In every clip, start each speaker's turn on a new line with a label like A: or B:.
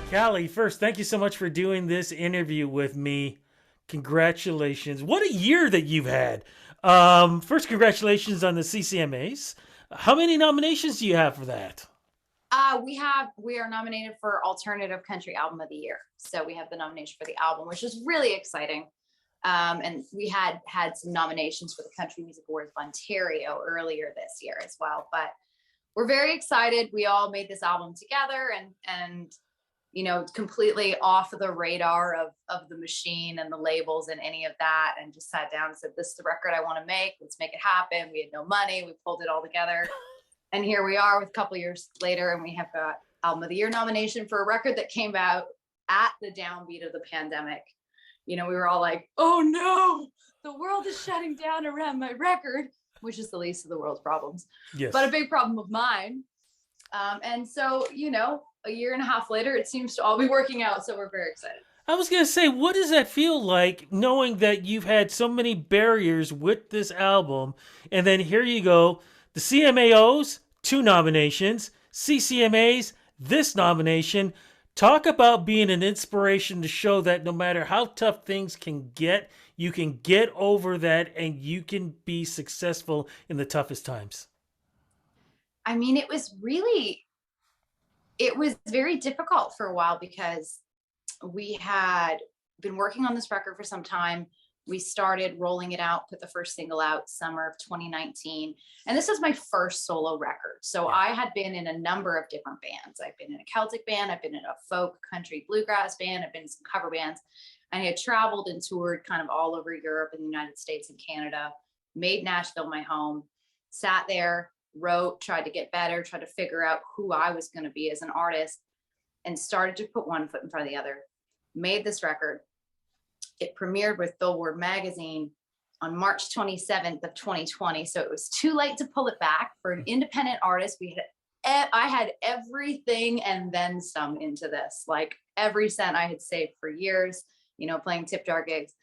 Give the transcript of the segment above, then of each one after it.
A: Callie, first, thank you so much for doing this interview with me. Congratulations. What a year that you've had. First, congratulations on the CCMAs. How many nominations do you have for that?
B: We are nominated for Alternative Country Album of the Year. So we have the nomination for the album, which is really exciting. And we had some nominations for the Country Music Awards of Ontario earlier this year as well. But we're very excited. We all made this album together and completely off of the radar of the machine and the labels and any of that, and just sat down and said, this is the record I want to make. Let's make it happen. We had no money. We pulled it all together. And here we are with a couple years later, and we have got Album of the Year nomination for a record that came out at the downbeat of the pandemic. We were all like, oh no, the world is shutting down around my record, which is the least of the world's problems,
A: Yes.
B: but a big problem of mine. And so, a year and a half later, it seems to all be working out. So we're very excited.
A: I was going to say, what does that feel like knowing that you've had so many barriers with this album? And then here you go, the CMAOs, 2 nominations, CCMAs, this nomination. Talk about being an inspiration to show that no matter how tough things can get, you can get over that and you can be successful in the toughest times.
B: I mean, it was very difficult for a while because we had been working on this record for some time. We started rolling it out, put the first single out summer of 2019. And this is my first solo record. So I had been in a number of different bands. I've been in a Celtic band. I've been in a folk country bluegrass band. I've been in some cover bands. I had traveled and toured kind of all over Europe and the United States and Canada, made Nashville my home, sat there, wrote, tried to get better, tried to figure out who I was going to be as an artist, and started to put one foot in front of the other. Made this record. It premiered with Billboard magazine on March 27th of 2020. So it was too late to pull it back. For an independent artist, I had everything and then some into this, like every cent I had saved for years, playing tip jar gigs.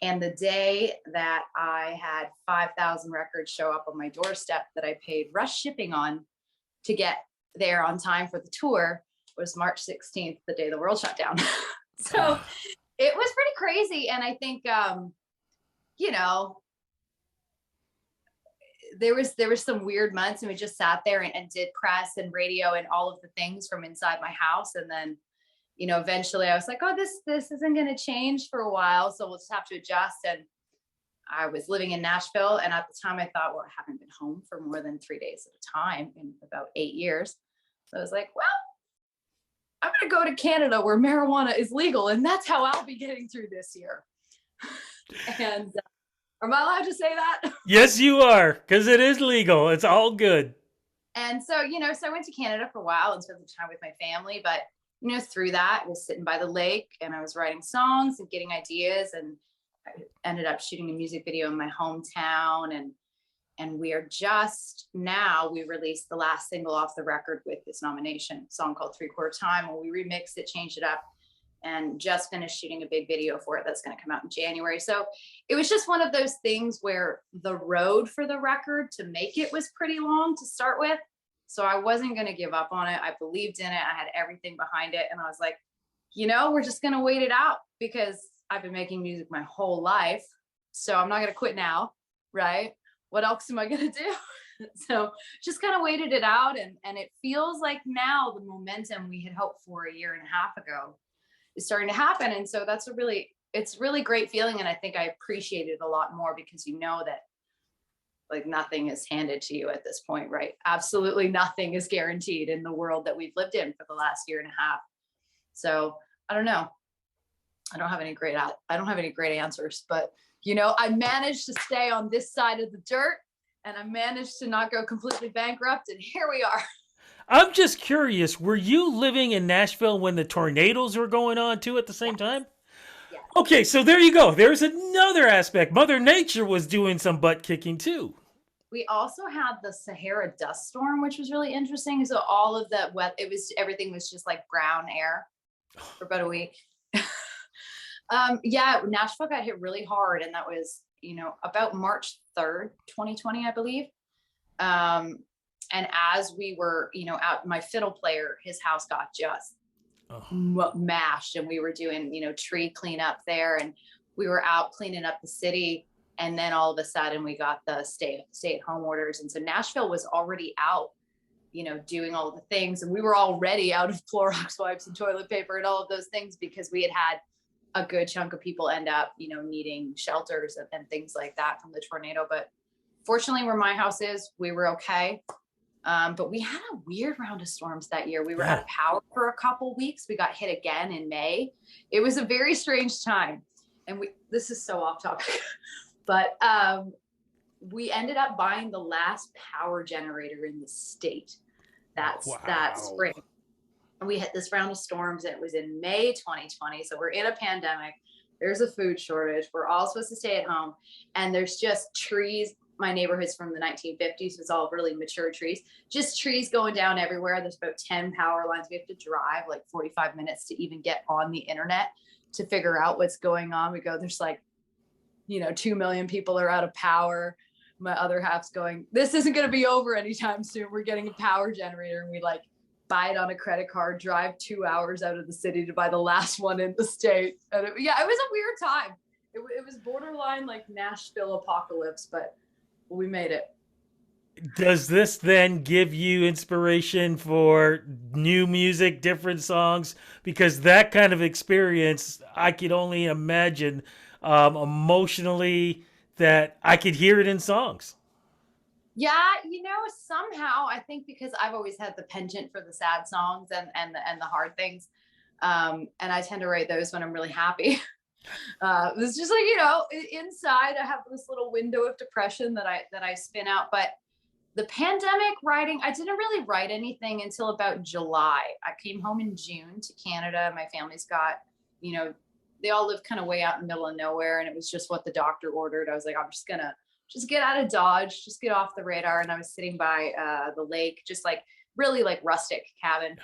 B: And the day that I had 5,000 records show up on my doorstep that I paid rush shipping on to get there on time for the tour was March 16th, the day the world shut down. So it was pretty crazy. And I think, there was some weird months, and we just sat there and did press and radio and all of the things from inside my house. And then, eventually I was like, oh, this isn't going to change for a while. So we'll just have to adjust. And I was living in Nashville. And at the time I thought, well, I haven't been home for more than 3 days at a time in about 8 years. So I was like, well, I'm going to go to Canada where marijuana is legal. And that's how I'll be getting through this year. And am I allowed to say that?
A: Yes, you are, because it is legal. It's all good.
B: And so, so I went to Canada for a while and spent some time with my family. But, through that, I was sitting by the lake and I was writing songs and getting ideas. And I ended up shooting a music video in my hometown. And we are just now, we released the last single off the record with this nomination, song called 3/4 Time, where we remixed it, changed it up, and just finished shooting a big video for it that's going to come out in January. So it was just one of those things where the road for the record to make it was pretty long to start with. So I wasn't going to give up on it. I believed in it. I had everything behind it. And I was like, we're just going to wait it out because I've been making music my whole life. So I'm not going to quit now, right? What else am I going to do? So just kind of waited it out. And it feels like now the momentum we had hoped for a year and a half ago is starting to happen. And so it's really great feeling. And I think I appreciate it a lot more because that like nothing is handed to you at this point, right? Absolutely nothing is guaranteed in the world that we've lived in for the last year and a half. So I don't know. I don't have any great answers, but I managed to stay on this side of the dirt and I managed to not go completely bankrupt. And here we are.
A: I'm just curious, were you living in Nashville when the tornadoes were going on too at the same time?
B: Yes.
A: Okay, so there you go. There's another aspect. Mother Nature was doing some butt kicking too.
B: We also had the Sahara dust storm, which was really interesting. So all of that everything was just like brown air for about a week. Nashville got hit really hard. And that was, about March 3rd, 2020, I believe. And as we were, out, my fiddle player, his house got just mashed, and we were doing, tree cleanup there, and we were out cleaning up the city. And then all of a sudden we got the stay at home orders. And so Nashville was already out, doing all of the things. And we were already out of Clorox wipes and toilet paper and all of those things, because we had a good chunk of people end up, needing shelters and things like that from the tornado. But fortunately, where my house is, we were okay. But we had a weird round of storms that year. We were out of power for a couple weeks. We got hit again in May. It was a very strange time. And this is so off topic, but we ended up buying the last power generator in the state that spring. And we hit this round of storms. It was in May 2020. So we're in a pandemic. There's a food shortage. We're all supposed to stay at home. And there's just trees. My neighborhood's from the 1950s. So it's all really mature trees, just trees going down everywhere. There's about 10 power lines. We have to drive like 45 minutes to even get on the internet to figure out what's going on. We go, there's like, 2 million people are out of power. My other half's going, this isn't going to be over anytime soon. We're getting a power generator. And we like buy it on a credit card, drive 2 hours out of the city to buy the last one in the state. And it was a weird time. It was borderline like Nashville apocalypse, but we made it.
A: Does this then give you inspiration for new music, different songs? Because that kind of experience, I could only imagine emotionally that I could hear it in songs.
B: Yeah, somehow I think because I've always had the penchant for the sad songs and the hard things, and I tend to write those when I'm really happy. It's just like, inside I have this little window of depression that I spin out. But the pandemic writing, I didn't really write anything until about July. I came home in June to Canada. My family's got, they all live kind of way out in the middle of nowhere. And it was just what the doctor ordered. I was like, I'm just gonna get out of Dodge, just get off the radar. And I was sitting by the lake, just like really like rustic cabin,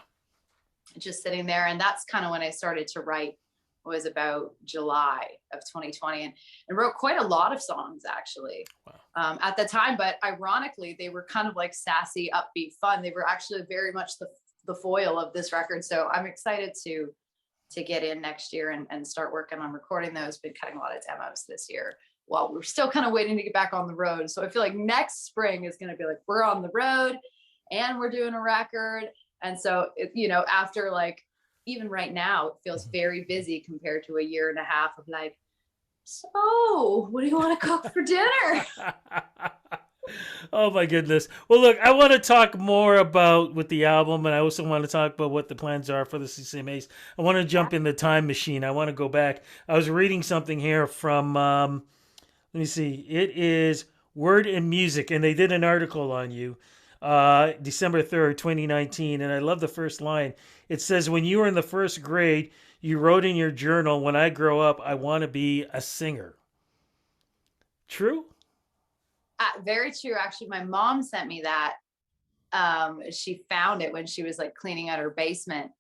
B: just sitting there. And that's kind of when I started to write. Was about July of 2020, and wrote quite a lot of songs actually. Wow. At the time, but ironically they were kind of like sassy, upbeat, fun. They were actually very much the foil of this record. So I'm excited to get in next year and start working on recording those. Been cutting a lot of demos this year while we're still kind of waiting to get back on the road. So I feel like next spring is going to be like, we're on the road and we're doing a record. And so, after like, even right now, it feels very busy compared to a year and a half of like, so what do you want to cook for dinner?
A: Oh my goodness. Well, look, I want to talk more about with the album, and I also want to talk about what the plans are for the CCMAs. I want to jump in the time machine. I want to go back. I was reading something here from, let me see. It is Word and Music, and they did an article on you. December 3rd, 2019. And I love the first line. It says, when you were in the first grade, you wrote in your journal, when I grow up, I want to be a singer. True?
B: Very true. Actually, my mom sent me that. She found it when she was like cleaning out her basement.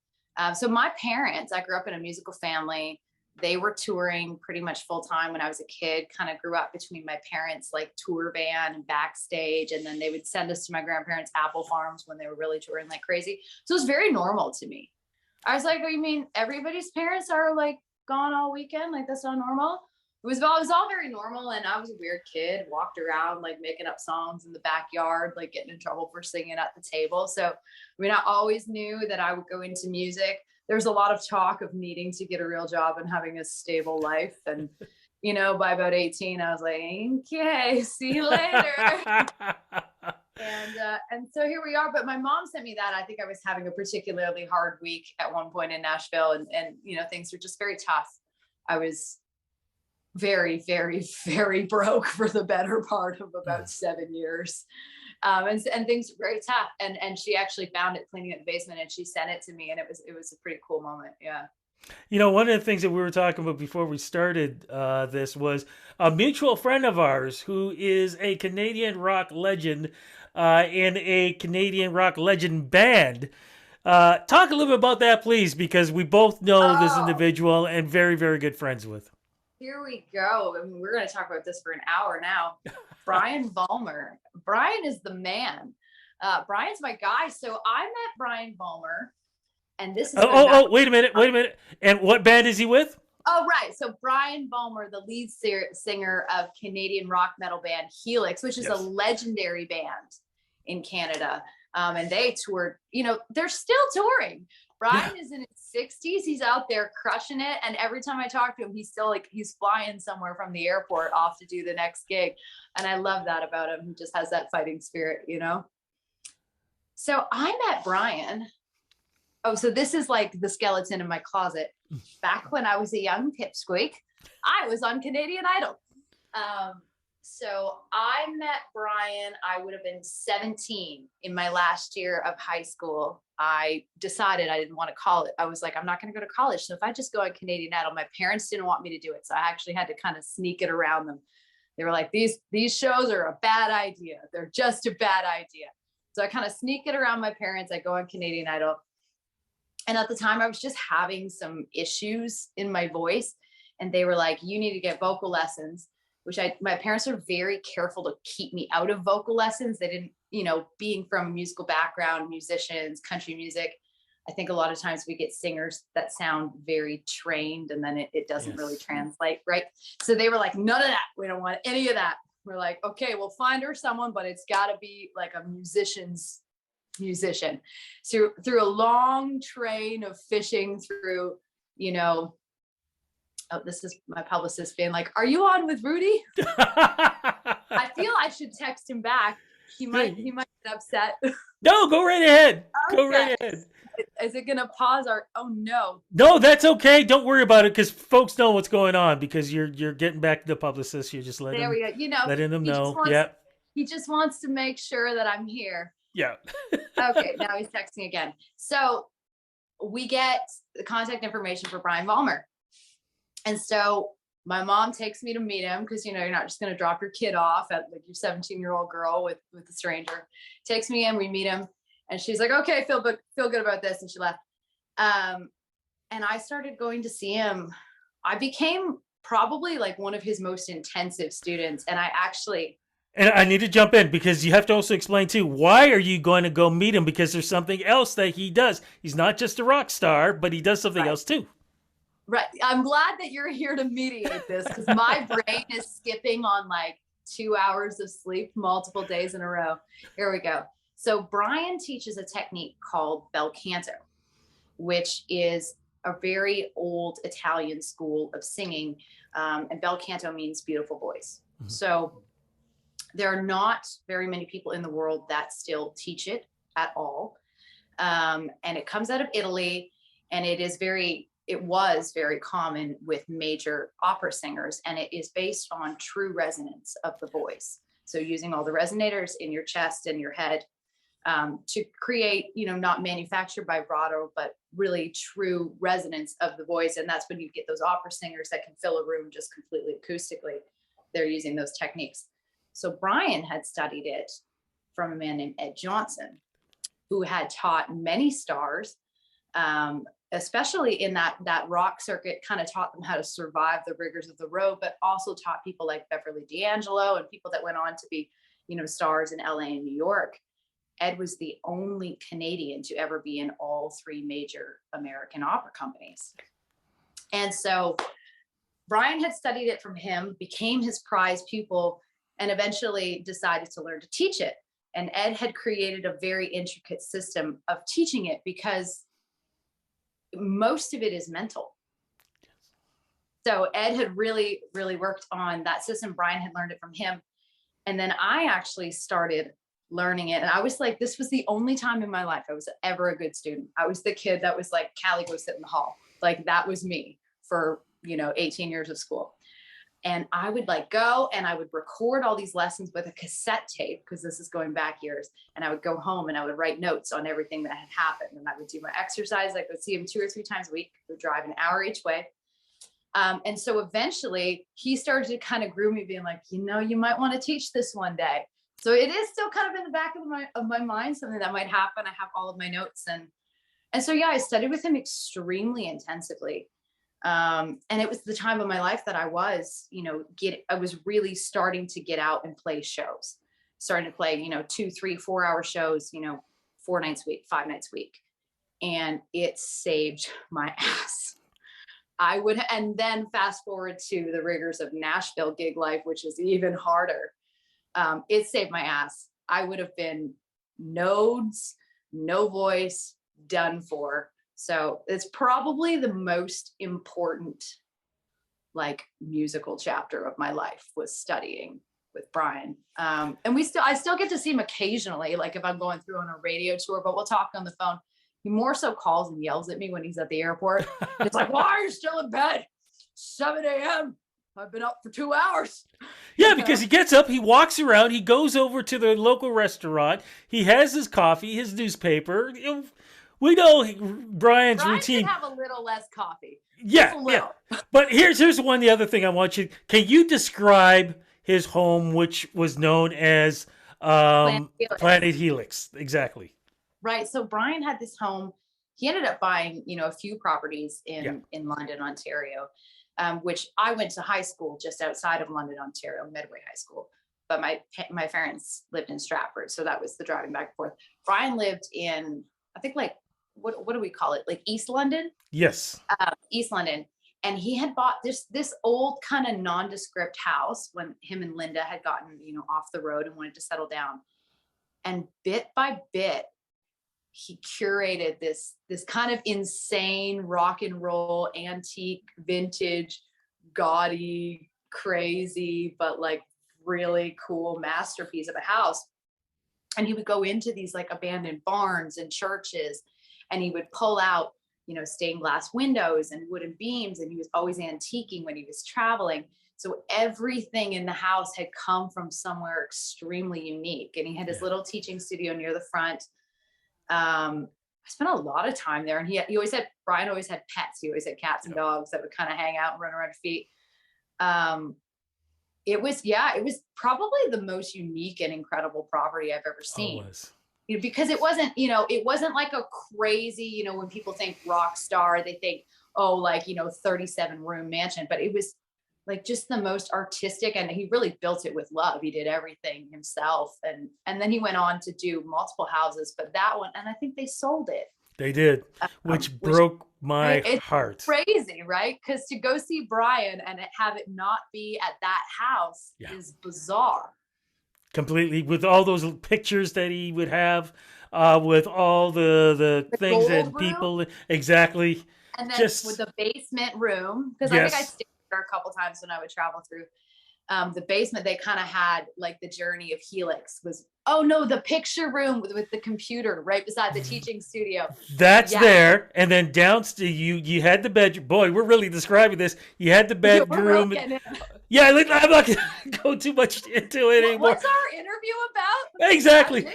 B: So my parents, I grew up in a musical family. They were touring pretty much full time when I was a kid, kind of grew up between my parents' like tour van and backstage. And then they would send us to my grandparents' apple farms when they were really touring like crazy. So it was very normal to me. I was like, oh, you mean everybody's parents are like gone all weekend? Like that's not normal? It was all very normal. And I was a weird kid, walked around like making up songs in the backyard, like getting in trouble for singing at the table. So, I mean, I always knew that I would go into music. There's a lot of talk of needing to get a real job and having a stable life. And, by about 18, I was like, okay, see you later. And so here we are. But my mom sent me that. I think I was having a particularly hard week at one point in Nashville, and things were just very tough. I was very, very, very broke for the better part of about 7 years. And things were very tough. And she actually found it cleaning at the basement, and she sent it to me, and it was a pretty cool moment. Yeah.
A: One of the things that we were talking about before we started this was a mutual friend of ours who is a Canadian rock legend in a Canadian rock legend band. Talk a little bit about that, please, because we both know this individual and very, very good friends with.
B: Here we go. I mean, we're going to talk about this for an hour now. Brian Ballmer. Brian is the man. Brian's my guy. So I met Brian Ballmer And this is
A: Oh,
B: going
A: oh,
B: back.
A: oh, wait a minute, wait a minute. And what band is he with?
B: Oh, right. So Brian Ballmer, the lead singer of Canadian rock metal band Helix, which is a
A: Yes.
B: legendary band in Canada. And they toured, they're still touring.
A: Yeah.
B: Brian is in his 60s. He's out there crushing it. And every time I talk to him, he's still he's flying somewhere from the airport off to do the next gig. And I love that about him. He just has that fighting spirit. So I met Brian. Oh, so this is like the skeleton in my closet. Back when I was a young pipsqueak, I was on Canadian Idol. So I met Brian, I would have been 17 in my last year of high school. I decided I didn't want to college. I was like, I'm not going to go to college. So if I just go on Canadian Idol, my parents didn't want me to do it. So I actually had to kind of sneak it around them. They were like, these shows are a bad idea. They're just a bad idea. So I kind of sneak it around my parents. I go on Canadian Idol. And at the time I was just having some issues in my voice. And they were like, you need to get vocal lessons, which my parents are very careful to keep me out of vocal lessons. They didn't, being from a musical background, musicians, country music, I think a lot of times we get singers that sound very trained and then it doesn't really translate, right? So they were like, none of that. We don't want any of that. We're like, okay, we'll find her someone, but it's got to be like a musician. So through a long train of fishing through, oh, this is my publicist being like, are you on with Rudy? I feel I should text him back. He might get upset.
A: No, go right ahead.
B: Okay.
A: Go right ahead.
B: Is it gonna pause oh no.
A: No, that's okay. Don't worry about it because folks know what's going on because you're getting back to the publicist. You're just letting
B: There we go.
A: letting them know.
B: He just wants to make sure that I'm here.
A: Yeah.
B: Okay, now he's texting again. So we get the contact information for Brian Ballmer. And so my mom takes me to meet him because, you're not just going to drop your kid off at like your 17-year-old girl with a stranger. Takes me in, we meet him. And she's like, okay, feel good about this. And she left. And I started going to see him. I became probably like one of his most intensive students. And
A: And I need to jump in because you have to also explain too, why are you going to go meet him? Because there's something else that he does. He's not just a rock star, but he does something else too.
B: Right. I'm glad that you're here to mediate this because my brain is skipping on like 2 hours of sleep multiple days in a row. Here we go. So Brian teaches a technique called Belcanto, which is a very old Italian school of singing. And Belcanto means beautiful voice. Mm-hmm. So there are not very many people in the world that still teach it at all. And it comes out of Italy, and it was very common with major opera singers, and it is based on true resonance of the voice. So using all the resonators in your chest and your head to create, not manufactured by vibrato, but really true resonance of the voice. And that's when you get those opera singers that can fill a room just completely acoustically. They're using those techniques. So Brian had studied it from a man named Ed Johnson, who had taught many stars, especially in that rock circuit, kind of taught them how to survive the rigors of the road, but also taught people like Beverly D'Angelo and people that went on to be, stars in LA and New York. Ed was the only Canadian to ever be in all three major American opera companies. And so Brian had studied it from him, became his prize pupil, and eventually decided to learn to teach it. And Ed had created a very intricate system of teaching it because most of it is mental. So Ed had really, really worked on that system. Brian had learned it from him. And then I actually started learning it. And I was like, this was the only time in my life I was ever a good student. I was the kid that was like, Callie, go sit in the hall. Like that was me for, 18 years of school. And I would like go and I would record all these lessons with a cassette tape, because this is going back years. And I would go home and I would write notes on everything that had happened. And I would do my exercise. I would see him 2 or 3 times a week. We would drive an hour each way. And so eventually he started to kind of groom me, being like, you might want to teach this one day. So it is still kind of in the back of my mind, something that might happen. I have all of my notes. And so, yeah, I studied with him extremely intensively. And it was the time of my life that I was, I was really starting to get out and play shows, starting to play, 2, 3, 4 hour shows, 4 nights a week, 5 nights a week. and it saved my ass. And then fast forward to the rigors of Nashville gig life, which is even harder. It saved my ass. I would have been nodes, no voice, done for. So it's probably the most important like musical chapter of my life was studying with Brian. And I still get to see him occasionally, like if I'm going through on a radio tour, but we'll talk on the phone. He more so calls and yells at me when he's at the airport. It's like, why are you still in bed? 7 a.m. I've been up for 2 hours.
A: Yeah, because he gets up, he walks around, he goes over to the local restaurant, he has his coffee, his newspaper. We know Brian's routine.
B: Should have a little less coffee.
A: Yeah, yeah. But here's the other thing I want you. Can you describe his home, which was known as Planet Helix? Exactly.
B: Right. So Brian had this home. He ended up buying, a few properties in London, Ontario, which I went to high school just outside of London, Ontario, Medway High School. But my parents lived in Stratford, so that was the driving back and forth. Brian lived in, I think, like what do we call it? Like East London?
A: Yes.
B: East London. And he had bought this old kind of nondescript house when him and Linda had gotten, off the road and wanted to settle down. And bit by bit, he curated this kind of insane rock and roll, antique, vintage, gaudy, crazy, but like really cool masterpiece of a house. And he would go into these like abandoned barns and churches, and he would pull out, stained glass windows and wooden beams. And he was always antiquing when he was traveling. So everything in the house had come from somewhere extremely unique. And he had his little teaching studio near the front. I spent a lot of time there, and Brian always had pets. He always had cats and dogs that would kind of hang out and run around his feet. It was probably the most unique and incredible property I've ever seen. Because it wasn't like a crazy, when people think rock star, they think, 37 room mansion, but it was like just the most artistic, and he really built it with love. He did everything himself. And then he went on to do multiple houses, but that one, and I think they sold it.
A: They did, which broke my heart.
B: Crazy, right? Because to go see Brian and have it not be at that house is bizarre.
A: Completely, with all those pictures that he would have, with all the things and people. Exactly.
B: And then with the basement room, because I think I stayed there a couple times when I would travel through. The basement, they kind of had like the journey of Helix was, the picture room with the computer right beside the teaching studio.
A: That's there. And then downstairs, you had the bedroom. Boy, we're really describing this. You had the bedroom. I'm not going to go too much into it anymore.
B: What's our interview about?
A: Exactly.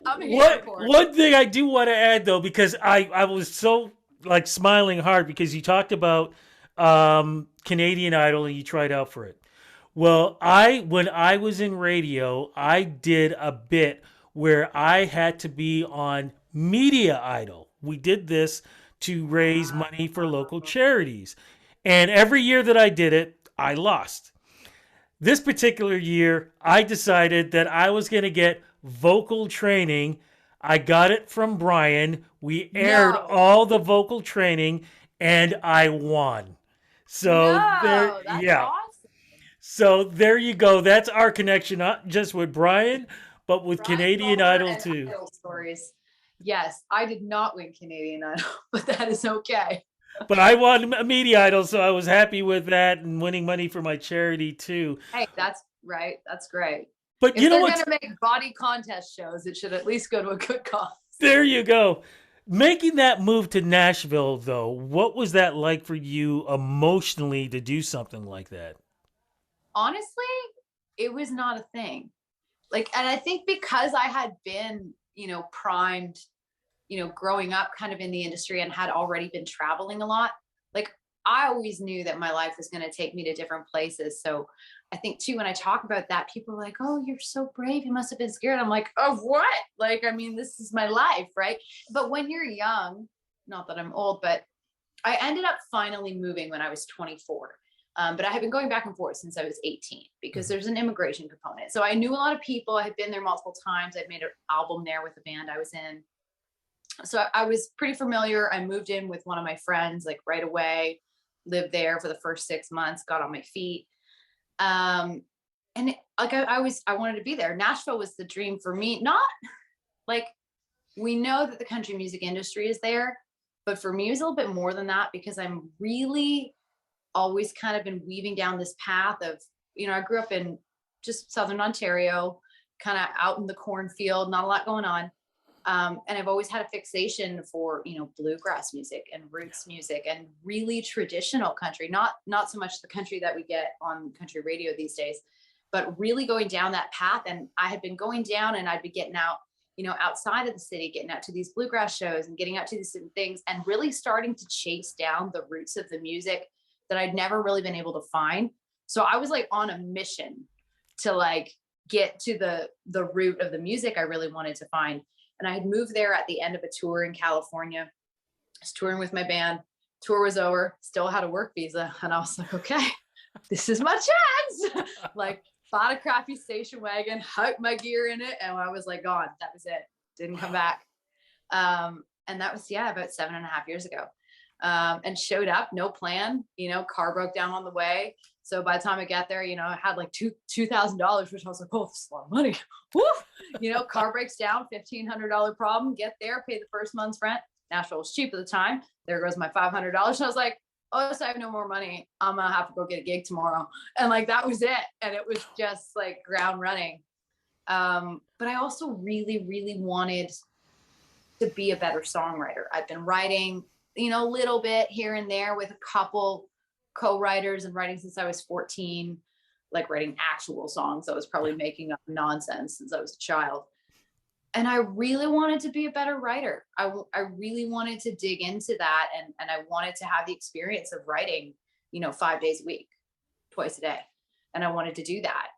B: I'm here for it.
A: One thing I do want to add, though, because I was so like smiling hard because you talked about Canadian Idol and you tried out for it. Well, when I was in radio, I did a bit where I had to be on Media Idol. We did this to raise money for local charities. And every year that I did it, I lost. This particular year, I decided that I was going to get vocal training. I got it from Brian. We aired all the vocal training, and I won. So awesome. So there you go. That's our connection, not just with Brian, but with Canadian Idol too.
B: Stories. Yes, I did not win Canadian Idol, but that is okay.
A: But I won a Media Idol, so I was happy with that and winning money for my charity too.
B: Hey, that's right. That's great.
A: But
B: if they're going to make body contest shows, it should at least go to a good cause.
A: There you go. Making that move to Nashville, though, what was that like for you emotionally to do something like that?
B: Honestly, it was not a thing. And I think because I had been, primed, growing up kind of in the industry and had already been traveling a lot, I always knew that my life was going to take me to different places. So I think too, when I talk about that, people are like, oh, you're so brave. You must've been scared. I'm like, of what? This is my life. Right. But when you're young, not that I'm old, but I ended up finally moving when I was 24. But I had been going back and forth since I was 18 because there's an immigration component. So I knew a lot of people. I had been there multiple times. I'd made an album there with the band I was in. So I was pretty familiar. I moved in with one of my friends like right away, lived there for the first 6 months, got on my feet. Um, and like I wanted to be there. Nashville was the dream for me. Not like, we know that the country music industry is there, but for me, it was a little bit more than that because I'm really always kind of been weaving down this path of, I grew up in just Southern Ontario, kind of out in the cornfield, not a lot going on. And I've always had a fixation for, bluegrass music and roots music and really traditional country, not so much the country that we get on country radio these days, but really going down that path. And I had been going down and I'd be getting out, outside of the city, getting out to these bluegrass shows and getting out to these different things and really starting to chase down the roots of the music that I'd never really been able to find. So I was like on a mission to like get to the root of the music I really wanted to find. And I had moved there at the end of a tour in California. I was touring with my band. Tour was over, still had a work visa. And I was like, okay, this is my chance. Like, bought a crappy station wagon, hyped my gear in it. And I was like, gone. That was it. Didn't come back. And that was, about 7.5 years ago. And showed up, no plan, car broke down on the way. So by the time I got there, I had like $2,000, which I was like, oh, this is a lot of money. Woo! Car breaks down, $1,500 problem, get there, pay the first month's rent. Nashville was cheap at the time. There goes my $500. And I was like, oh, so I have no more money. I'm going to have to go get a gig tomorrow. And like, that was it. And it was just like ground running. But I also really, really wanted to be a better songwriter. I've been writing, a little bit here and there with a couple co-writers and writing since I was 14, like writing actual songs. I was probably making up nonsense since I was a child. And I really wanted to be a better writer. I really wanted to dig into that. And I wanted to have the experience of writing, 5 days a week, twice a day. And I wanted to do that.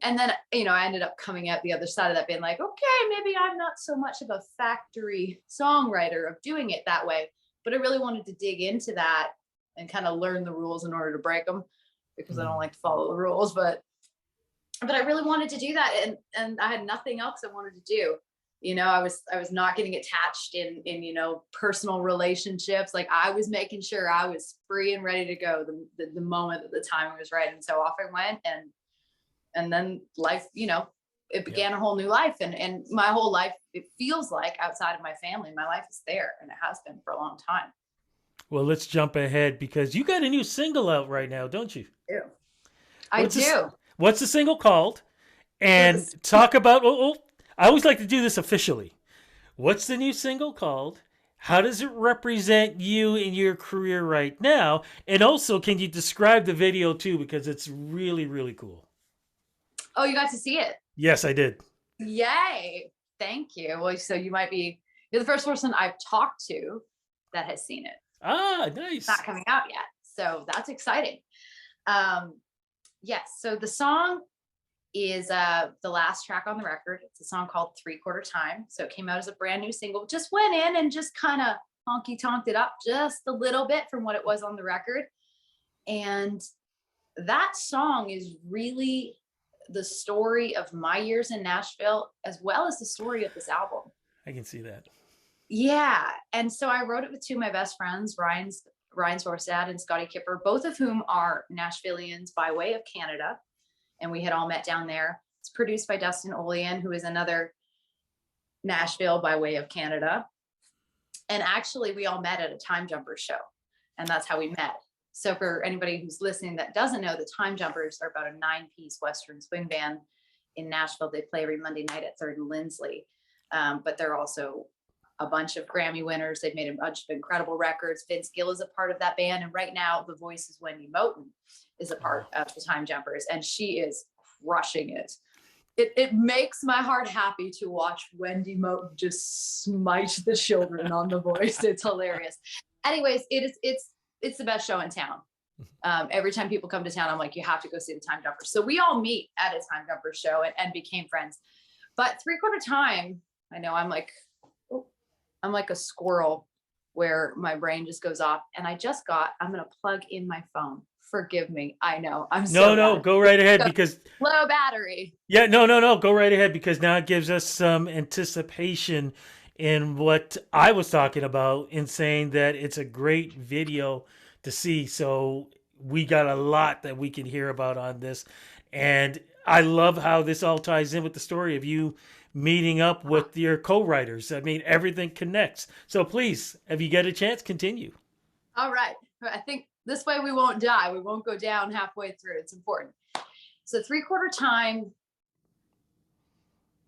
B: And then, I ended up coming out the other side of that being like, okay, maybe I'm not so much of a factory songwriter of doing it that way. But I really wanted to dig into that and kind of learn the rules in order to break them, because I don't like to follow the rules, but I really wanted to do that. And I had nothing else I wanted to do. I was not getting attached in personal relationships. Like, I was making sure I was free and ready to go the moment that the time was right. And so off I went, and then life, it began a whole new life. And my whole life, it feels like, outside of my family, my life is there, and it has been for a long time.
A: Well, let's jump ahead because you got a new single out right now, don't you?
B: I do.
A: What's the single called? And talk about, I always like to do this officially. What's the new single called? How does it represent you in your career right now? And also, can you describe the video too? Because it's really, really cool.
B: Oh, you got to see it?
A: Yes, I did.
B: Yay. Thank you. Well, so you're the first person I've talked to that has seen it.
A: Ah, nice.
B: It's not coming out yet. So that's exciting. Yes. So the song is the last track on the record. It's a song called 3/4 Time. So it came out as a brand new single. Just went in and just kind of honky tonked it up just a little bit from what it was on the record. And that song is really the story of my years in Nashville, as well as the story of this album.
A: I can see that.
B: Yeah. And so I wrote it with two of my best friends, Ryan Svorstad and Scotty Kipper, both of whom are Nashvillians by way of Canada. And we had all met down there. It's produced by Dustin Olean, who is another Nashville by way of Canada. And actually, we all met at a Time Jumpers show. And that's how we met. So for anybody who's listening that doesn't know, the Time Jumpers are about a 9-piece Western swing band in Nashville. They play every Monday night at 3rd and Lindsley. But they're also a bunch of Grammy winners. They've made a bunch of incredible records. Vince Gill is a part of that band. And right now, the voice is Wendy Moten is a part of the Time Jumpers. And she is crushing it. It makes my heart happy to watch Wendy Moten just smite the children on the voice. It's hilarious. Anyways, it's the best show in town. Every time people come to town, I'm like, you have to go see the Time Jumpers. So we all meet at a Time Jumpers show and became friends. But 3/4 Time, I know I'm like a squirrel where my brain just goes off. And I'm going to plug in my phone. Forgive me. I know.
A: No, go right ahead because
B: low battery.
A: Yeah, no. Go right ahead because now it gives us some anticipation in what I was talking about in saying that it's a great video to see. So we got a lot that we can hear about on this. And I love how this all ties in with the story of you meeting up with your co-writers. I mean, everything connects. So please, if you get a chance, continue.
B: All right. I think this way we won't die. We won't go down halfway through. It's important. So three-quarter time,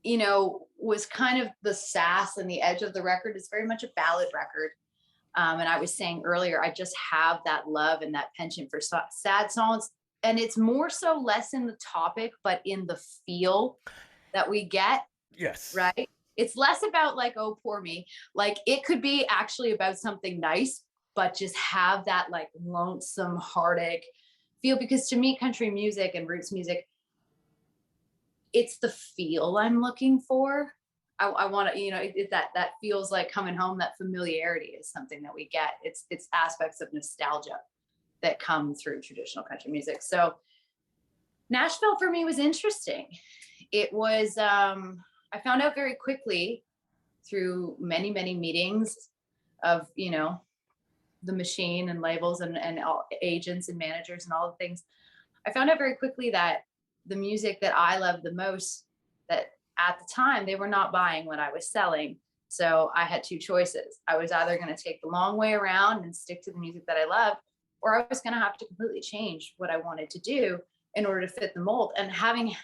B: you know, was kind of the sass and the edge of the record. It's very much a ballad record. And I was saying earlier, I just have that love and that penchant for sad songs. And it's more so less in the topic, but in the feel that we get,
A: Yes.
B: right? It's less about like, oh, poor me. Like it could be actually about something nice, but just have that like lonesome heartache feel. Because to me, country music and roots music, it's the feel I'm looking for. I want to, you know, that feels like coming home. That familiarity is something that we get. It's aspects of nostalgia that come through traditional country music. So Nashville for me was interesting. It was, I found out very quickly through many, many meetings of, you know, the machine and labels and all, agents and managers and all the things. I found out very quickly that the music that I loved the most, that at the time they were not buying what I was selling. So I had two choices. I was either going to take the long way around and stick to the music that I love, or I was going to have to completely change what I wanted to do in order to fit the mold. And having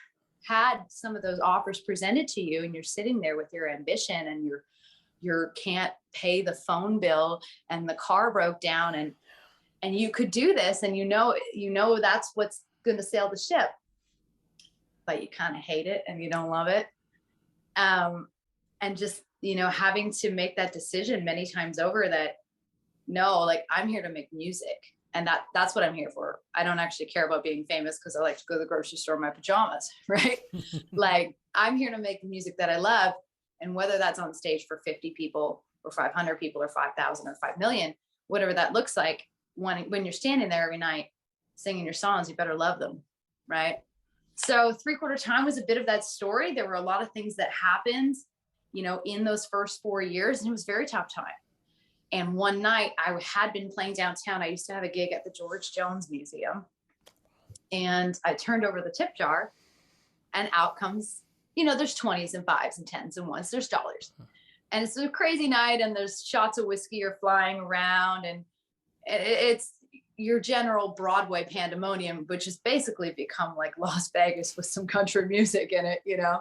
B: had some of those offers presented to you, and you're sitting there with your ambition and you can't pay the phone bill and the car broke down, and you could do this, and you know that's what's going to sail the ship, but you kind of hate it and you don't love it. And just, you know, having to make that decision many times over that, no, like I'm here to make music. And that's what I'm here for. I don't actually care about being famous because I like to go to the grocery store in my pajamas, right? Like I'm here to make the music that I love. And whether that's on stage for 50 people or 500 people or 5,000 or 5 million, whatever that looks like, when you're standing there every night singing your songs, you better love them, right? So three-quarter time was a bit of that story. There were a lot of things that happened, you know, in those first 4 years, and it was a very tough time. And one night I had been playing downtown. I used to have a gig at the George Jones Museum, and I turned over the tip jar, and out comes, you know, there's 20s and 5s and 10s and 1s, there's dollars. And it's a crazy night, and there's shots of whiskey are flying around, and it's your general Broadway pandemonium, which has basically become like Las Vegas with some country music in it, you know.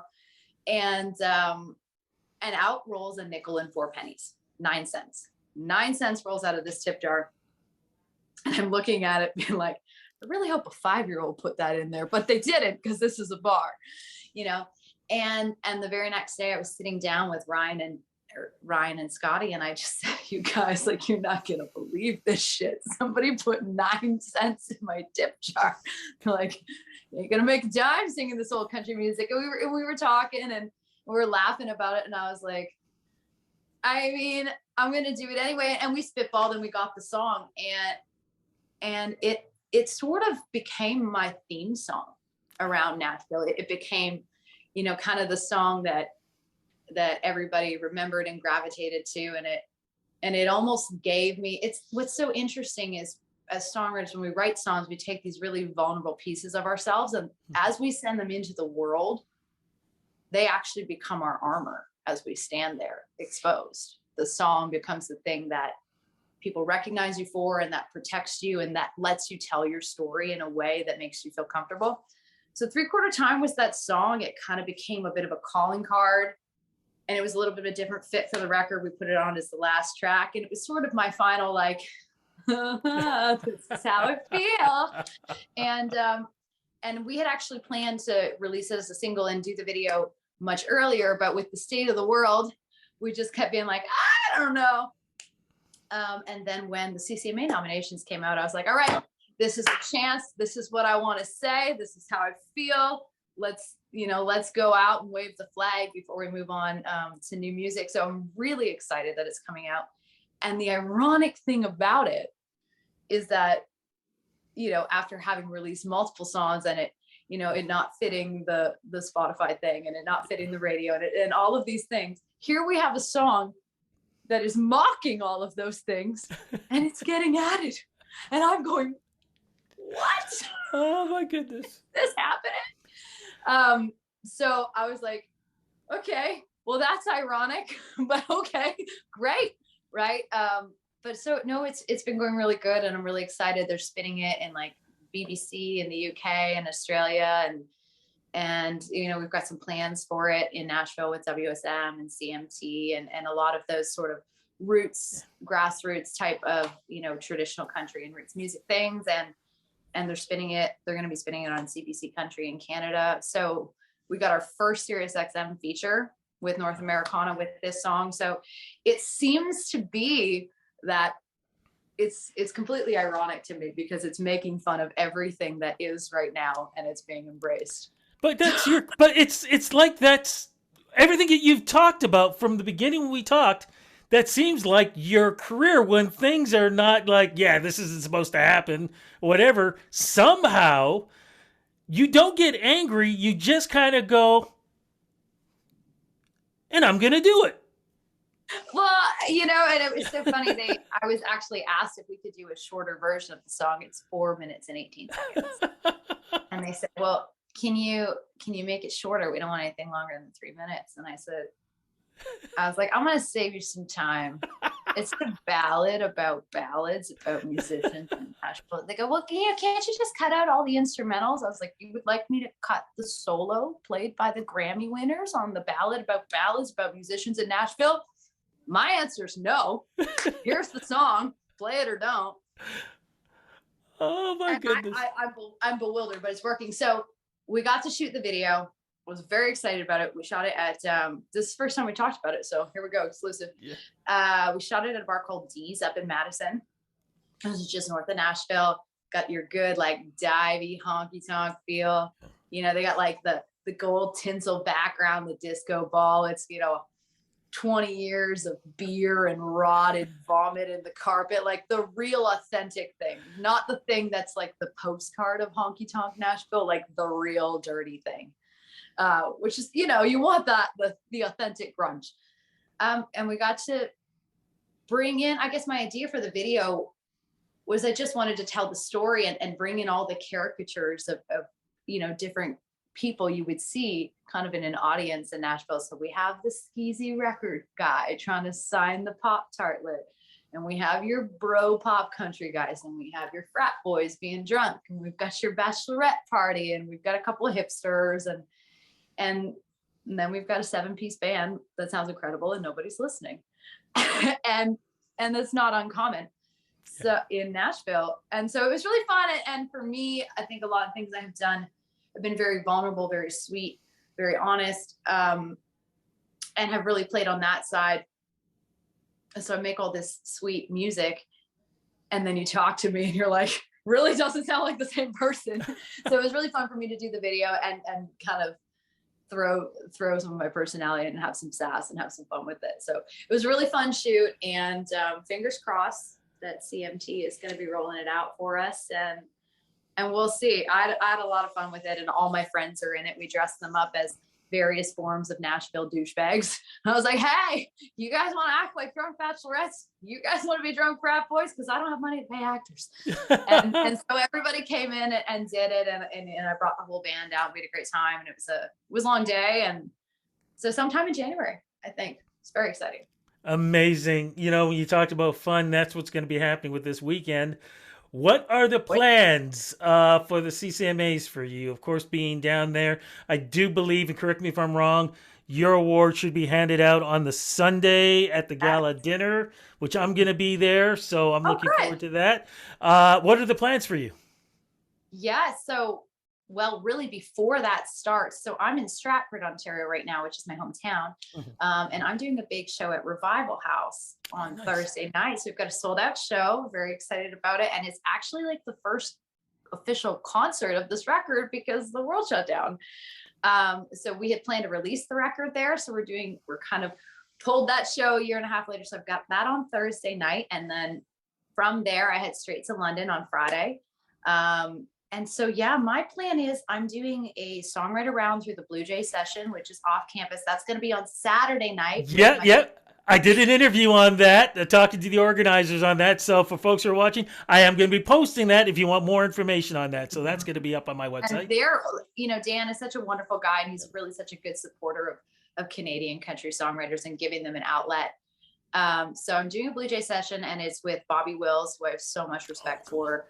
B: And out rolls a nickel and 4 pennies, 9 cents. 9 cents rolls out of this tip jar. And I'm looking at it being like, I really hope a 5-year-old put that in there, but they didn't, because this is a bar, you know. And the very next day I was sitting down with Ryan and Scotty, and I just said, you guys, like, you're not gonna believe this shit. Somebody put 9 cents in my tip jar. Like, you're gonna make a dime singing this old country music. And we were talking and we were laughing about it, and I was like, I mean, I'm gonna do it anyway. And we spitballed and we got the song, and it sort of became my theme song around Nashville. It became, you know, kind of the song that everybody remembered and gravitated to. And it almost gave me, it's what's so interesting is, as songwriters, when we write songs, we take these really vulnerable pieces of ourselves, and as we send them into the world, they actually become our armor as we stand there exposed. The song becomes the thing that people recognize you for, and that protects you, and that lets you tell your story in a way that makes you feel comfortable. So three-quarter time was that song. It kind of became a bit of a calling card, and it was a little bit of a different fit for the record. We put it on as the last track, and it was sort of my final, like, this is how I feel. And we had actually planned to release it as a single and do the video much earlier, but with the state of the world, we just kept being like, I don't know. And then when the CCMA nominations came out, I was like, all right, this is a chance. This is what I want to say. This is how I feel. Let's go out and wave the flag before we move on to new music. So I'm really excited that it's coming out. And the ironic thing about it is that, you know, after having released multiple songs and it not fitting the Spotify thing, and it not fitting the radio, and all of these things, here we have a song that is mocking all of those things, and it's getting added. And I'm going, what?
A: Oh my goodness.
B: Is this happening? So I was like, okay, well, that's ironic, but okay, great, right? But so no, it's been going really good, and I'm really excited. They're spinning it in like BBC in the UK and Australia, and you know, we've got some plans for it in Nashville with WSM and CMT, and a lot of those sort of grassroots type of, you know, traditional country and roots music things, and they're going to be spinning it on CBC Country in Canada. So we got our first Sirius XM feature with North Americana with this song. So it seems to be that it's completely ironic to me, because it's making fun of everything that is right now, and it's being embraced.
A: But it's like that's everything that you've talked about from the beginning when we talked. That seems like your career when things are not like, yeah, this isn't supposed to happen, whatever. Somehow you don't get angry. You just kind of go, and I'm going to do it.
B: Well, you know, and it was so funny. I was actually asked if we could do a shorter version of the song. It's 4 minutes and 18 seconds. And they said, well, can you make it shorter? We don't want anything longer than 3 minutes. And I was like, I'm going to save you some time. It's a ballad about ballads, about musicians in Nashville. They go, well, can't you just cut out all the instrumentals? I was like, you would like me to cut the solo played by the Grammy winners on the ballad about ballads about musicians in Nashville? My answer is no. Here's the song. Play it or don't.
A: Oh my goodness.
B: I'm bewildered, but it's working. So we got to shoot the video. Was very excited about it. We shot it at this is the first time we talked about it, so here we go, exclusive. Yeah. We shot it at a bar called D's up in Madison. This is just north of Nashville. Got your good like divey honky tonk feel. You know, they got like the gold tinsel background, the disco ball. It's, you know, 20 years of beer and rotted vomit in the carpet, like the real authentic thing, not the thing that's like the postcard of honky tonk Nashville, like the real dirty thing. Which is, you know, you want that, the authentic grunge. And we got to bring in, I guess my idea for the video was I just wanted to tell the story and bring in all the caricatures of, you know, different people you would see kind of in an audience in Nashville. So we have the skeezy record guy trying to sign the Pop-Tart lid. And we have your bro pop country guys, and we have your frat boys being drunk, and we've got your bachelorette party, and we've got a couple of hipsters, and then we've got a 7-piece band that sounds incredible and nobody's listening. and that's not uncommon. So in Nashville. And so it was really fun. And for me, I think a lot of things I have done have been very vulnerable, very sweet, very honest, and have really played on that side. So I make all this sweet music, and then you talk to me and you're like, really doesn't sound like the same person. So it was really fun for me to do the video and kind of throw some of my personality and have some sass and have some fun with it. So it was a really fun shoot, and fingers crossed that CMT is going to be rolling it out for us, and we'll see. I had a lot of fun with it, and all my friends are in it. We dressed them up as various forms of Nashville douchebags. I was like, hey, you guys want to act like drunk bachelorettes? You guys want to be drunk frat boys? Because I don't have money to pay actors. and so everybody came in and did it, and I brought the whole band out. We had a great time, and it was a long day. And so sometime in January, I think. It's very exciting.
A: Amazing. You know, when you talked about fun, that's what's going to be happening with this weekend. What are the plans for the CCMAs for you? Of course, being down there, I do believe, and correct me if I'm wrong, your award should be handed out on the Sunday at the gala dinner, which I'm going to be there. So I'm looking forward to that. What are the plans for you?
B: Yeah. So, well, really before that starts. So I'm in Stratford, Ontario right now, which is my hometown. Mm-hmm. And I'm doing a big show at Revival House on Thursday night. So we've got a sold out show. Very excited about it. And it's actually like the first official concert of this record because the world shut down. So we had planned to release the record there. So we're kind of pulled that show a year and a half later. So I've got that on Thursday night. And then from there, I head straight to London on Friday. And so, yeah, my plan is I'm doing a songwriter round through the Blue Jay session, which is off campus. That's going to be on Saturday night with
A: Yeah,
B: my
A: yeah. I did an interview on that, talking to the organizers on that. So for folks who are watching, I am going to be posting that if you want more information on that. So that's going to be up on my
B: and
A: website.
B: they're, Dan is such a wonderful guy, and he's really such a good supporter of Canadian country songwriters and giving them an outlet. So I'm doing a Blue Jay session, and it's with Bobby Wills, who I have so much respect for,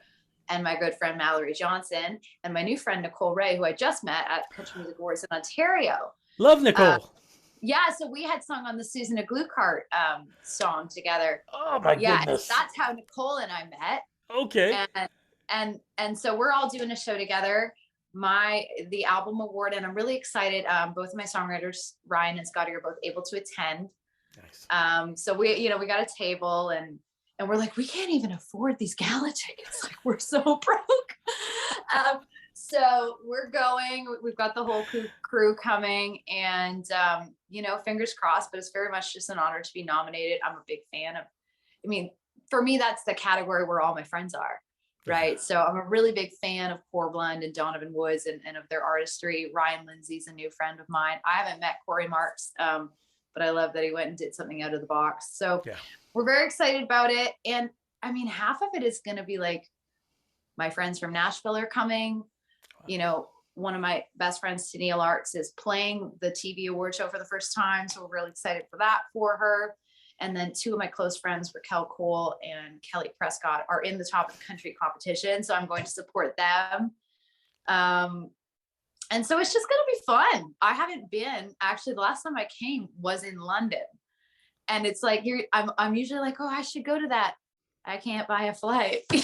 B: and my good friend Mallory Johnson, and my new friend Nicole Ray, who I just met at Country Music Awards in Ontario.
A: Love
B: Uh,
A: Nicole.
B: yeah, so we had sung on the Susan a Glue Cart song together.
A: Oh my
B: Yeah, and
A: goodness.
B: that's how Nicole and I met.
A: Okay.
B: And so we're all doing a show together. The album award, and I'm really excited. Both of my songwriters, Ryan and Scotty, are both able to attend.
A: Nice.
B: So we got a table, and we're like, we can't even afford these gala tickets. Like, we're so broke. So we're going. We've got the whole crew coming, and fingers crossed. But it's very much just an honor to be nominated. I'm a big fan of. I mean, for me, that's the category where all my friends are, right?
A: Yeah.
B: So I'm a really big fan of Core Blend and Donovan Woods and of their artistry. Ryan Lindsay's a new friend of mine. I haven't met Corey Marks, but I love that he went and did something out of the box. So
A: Yeah.
B: we're very excited about it. And I mean, half of it is going to be like my friends from Nashville are coming. One of my best friends, Tennille Arts, is playing the TV award show for the first time. So we're really excited for that for her. And then two of my close friends, Raquel Cole and Kelly Prescott, are in the top of the country competition. So I'm going to support them. And so it's just going to be fun. I haven't been, actually, the last time I came was in London. And it's like, I'm usually like, oh, I should go to that. I can't buy a flight, Like,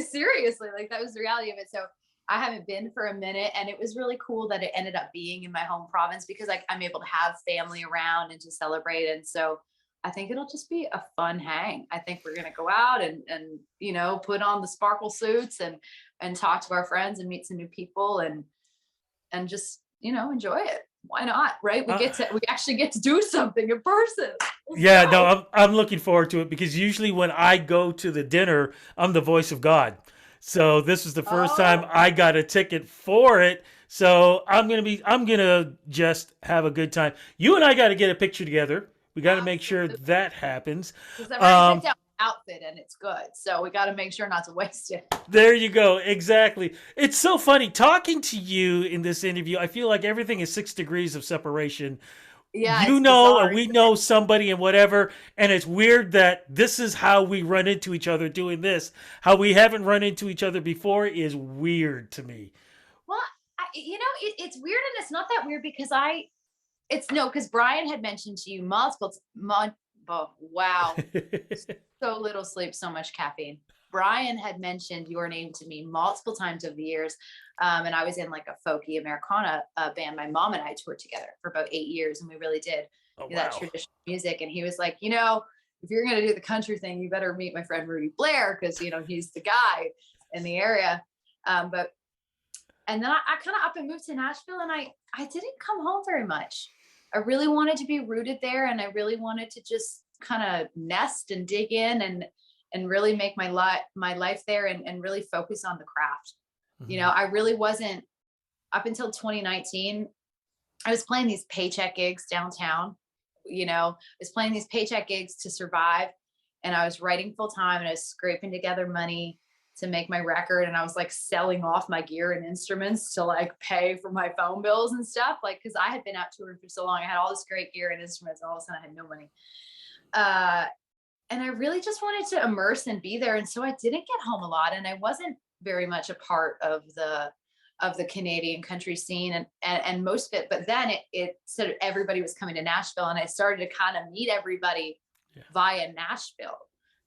B: seriously, like that was the reality of it. So I haven't been for a minute, and it was really cool that it ended up being in my home province because I'm able to have family around and to celebrate. And so I think it'll just be a fun hang. I think we're going to go out and put on the sparkle suits and talk to our friends and meet some new people and just, enjoy it. Why not? Right. We actually get to do something in person.
A: Yeah, no, I'm looking forward to it because usually when I go to the dinner, I'm the voice of God. So this is the first time I got a ticket for it. So I'm gonna just have a good time. You and I got to get a picture together. We got to make sure that happens.
B: Because I've already picked out my outfit and it's good. So we got to make sure not to waste it.
A: There you go. Exactly. It's so funny talking to you in this interview. I feel like everything is 6 degrees of separation.
B: Yeah.
A: You know, or we know somebody and whatever. And it's weird that this is how we run into each other doing this. How we haven't run into each other before is weird to me.
B: Well, it's weird, and it's not that weird because because Brian had mentioned to you wow. So little sleep, so much caffeine. Brian had mentioned your name to me multiple times over the years. And I was in like a folky Americana band. My mom and I toured together for about 8 years, and we really did that traditional music. And he was like, if you're going to do the country thing, you better meet my friend Rudy Blair, because, he's the guy in the area. And then I kind of up and moved to Nashville, and I didn't come home very much. I really wanted to be rooted there, and I really wanted to just kind of nest and dig in and really make my life there and really focus on the craft. Mm-hmm. I really wasn't, up until 2019, I was playing these paycheck gigs downtown. I was playing these paycheck gigs to survive, and I was writing full time, and I was scraping together money to make my record. And I was like selling off my gear and instruments to like pay for my phone bills and stuff. Like, cause I had been out touring for so long. I had all this great gear and instruments, and all of a sudden I had no money. And I really just wanted to immerse and be there. And so I didn't get home a lot, and I wasn't very much a part of the Canadian country scene and most of it. But then it sort of, everybody was coming to Nashville, and I started to kind of meet everybody via Nashville.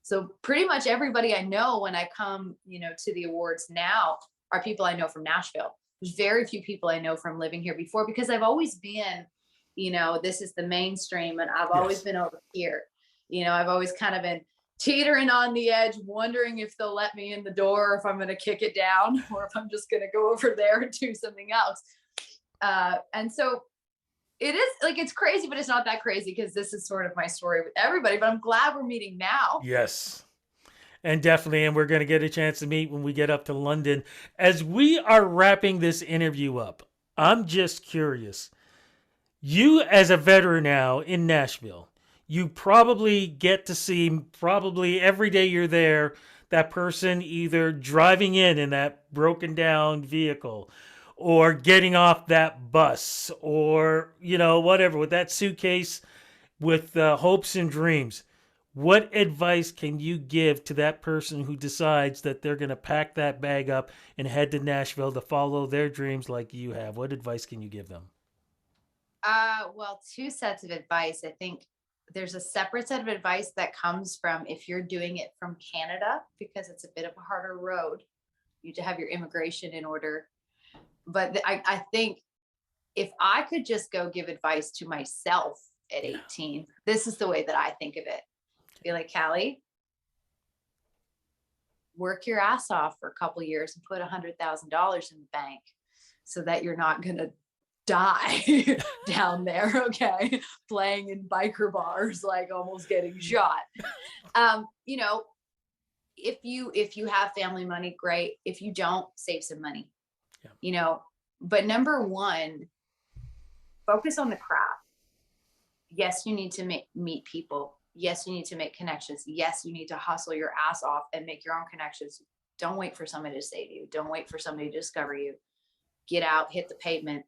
B: So pretty much everybody I know when I come, to the awards now are people I know from Nashville. There's very few people I know from living here before, because I've always been, this is the mainstream, and I've always been over here. I've always kind of been teetering on the edge, wondering if they'll let me in the door, or if I'm going to kick it down, or if I'm just going to go over there and do something else. And so it is like, it's crazy, but it's not that crazy, because this is sort of my story with everybody. But I'm glad we're meeting now.
A: Yes. And definitely, and we're going to get a chance to meet when we get up to London. As we are wrapping this interview up, I'm just curious. You, as a veteran now in Nashville, you probably get to see, probably every day you're there, that person either driving in that broken down vehicle or getting off that bus or, whatever, with that suitcase with hopes and dreams. What advice can you give to that person who decides that they're going to pack that bag up and head to Nashville to follow their dreams like you have? What advice can you give them?
B: Well, two sets of advice. I think there's a separate set of advice that comes from if you're doing it from Canada, because it's a bit of a harder road. You have to have your immigration in order. But I think if I could just go give advice to myself at 18, this is the way that I think of it. Be like, Callie, work your ass off for a couple of years and put $100,000 in the bank so that you're not going to die down there, okay, playing in biker bars, like almost getting shot. You know, if you have family money, great. If you don't, save some money. But number one, focus on the craft. Yes, you need to meet people. Yes, you need to make connections. Yes, you need to hustle your ass off and make your own connections. Don't wait for somebody to save you. Don't wait for somebody to discover you. Get out, hit the pavement.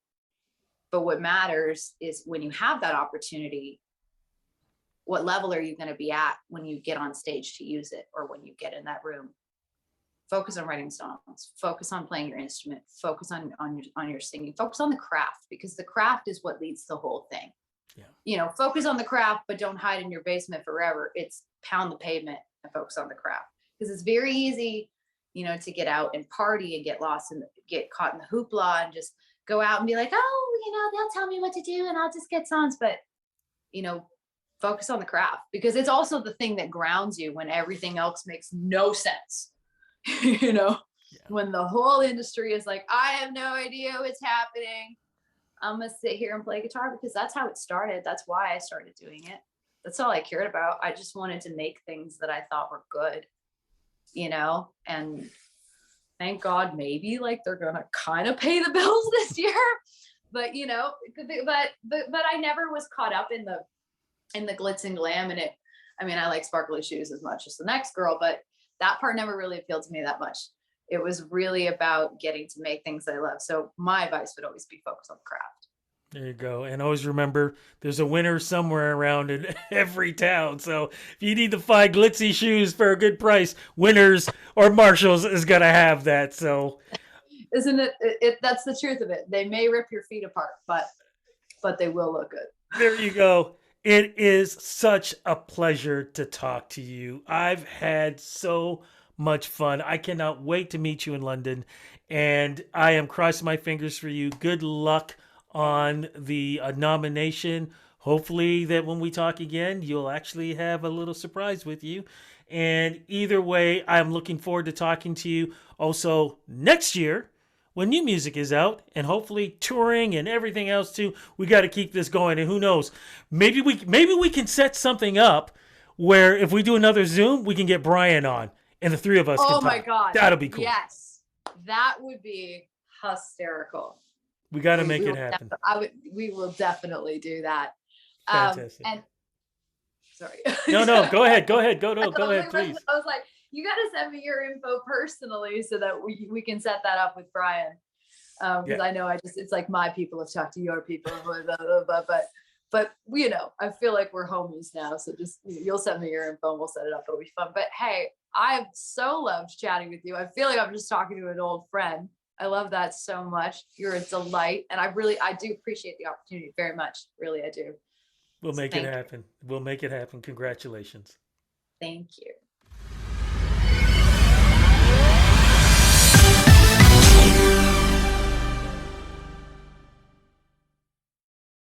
B: But what matters is when you have that opportunity, what level are you going to be at when you get on stage to use it, or when you get in that room? Focus on writing songs, focus on playing your instrument, focus on your singing, focus on the craft, because the craft is what leads the whole thing. Focus on the craft, but don't hide in your basement forever. It's pound the pavement and focus on the craft, because it's very easy, to get out and party and get lost and get caught in the hoopla and just go out and be like, oh, they'll tell me what to do and I'll just get songs. But, focus on the craft, because it's also the thing that grounds you when everything else makes no sense. When the whole industry is like, I have no idea what's happening. I'm going to sit here and play guitar, because that's how it started. That's why I started doing it. That's all I cared about. I just wanted to make things that I thought were good, and thank God, maybe like they're going to kind of pay the bills this year, but but I never was caught up in the glitz and glam. And I like sparkly shoes as much as the next girl, but that part never really appealed to me that much. It was really about getting to make things I love. So my advice would always be focus on the craft.
A: There you go. And always remember, there's a winner somewhere around in every town. So if you need to find glitzy shoes for a good price, Winners or Marshalls is going to have that. So
B: isn't it? That's the truth of it. They may rip your feet apart, but they will look good.
A: There you go. It is such a pleasure to talk to you. I've had so much fun. I cannot wait to meet you in London, and I am crossing my fingers for you. Good luck on the nomination. Hopefully that when we talk again, you'll actually have a little surprise with you. And either way, I'm looking forward to talking to you also next year when new music is out, and hopefully touring and everything else too. We got to keep this going, and who knows, maybe we can set something up where if we do another Zoom, we can get Brian on and the three of us can talk.
B: Oh my God.
A: That'll be cool.
B: Yes. That would be hysterical.
A: We got to make it happen.
B: We will definitely do that.
A: Fantastic.
B: And sorry.
A: No, go ahead. Go ahead, please.
B: I was like, you got to send me your info personally so that we can set that up with Brian. Because I know it's like my people have talked to your people, but I feel like we're homies now. So just, you'll send me your info and we'll set it up. It'll be fun. But hey, I've so loved chatting with you. I feel like I'm just talking to an old friend. I love that so much. You're a delight. And I do appreciate the opportunity very much. Really, I do.
A: We'll make it happen. We'll make it happen. Congratulations.
B: Thank you.